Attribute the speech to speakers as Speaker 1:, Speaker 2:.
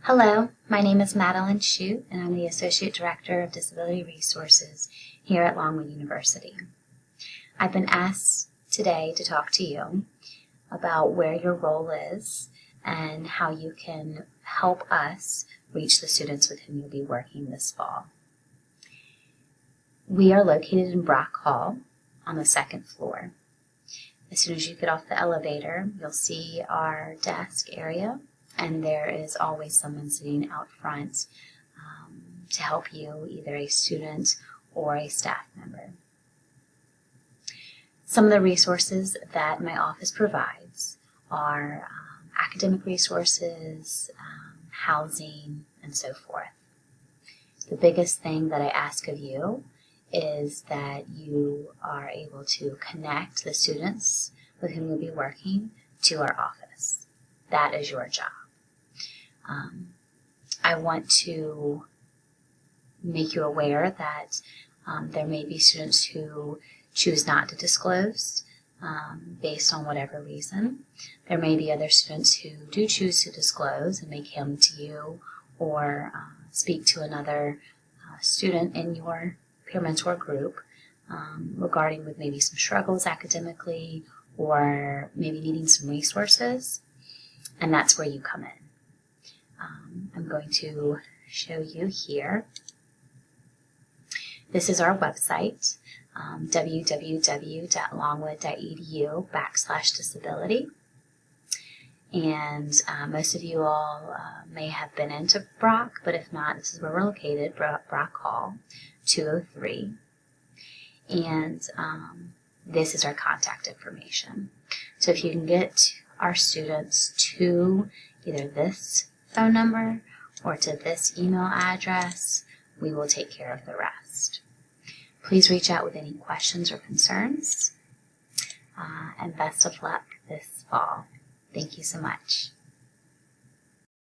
Speaker 1: Hello, my name is Madeline Shute, and I'm the Associate Director of Disability Resources here at Longwood University. I've been asked today to talk to you about where your role is and how you can help us reach the students with whom you'll be working this fall. We are located in Brock Hall on the second floor. As soon as you get off the elevator, you'll see our desk area, and there is always someone sitting out front to help you, either a student or a staff member. Some of the resources that my office provides are academic resources, housing, and so forth. The biggest thing that I ask of you is that you are able to connect the students with whom you'll be working to our office. That is your job. I want to make you aware that there may be students who choose not to disclose based on whatever reason. There may be other students who do choose to disclose and may come to you or speak to another student in your peer mentor group regarding with maybe some struggles academically or maybe needing some resources, and that's where you come in. I'm going to show you here. This is our website, www.longwood.edu/disability. And most of you all may have been into Brock, but if not, this is where we're located, Brock Hall, 203. And this is our contact information. So if you can get our students to either this phone number or to this email address, we will take care of the rest. Please reach out with any questions or concerns, and best of luck this fall. Thank you so much.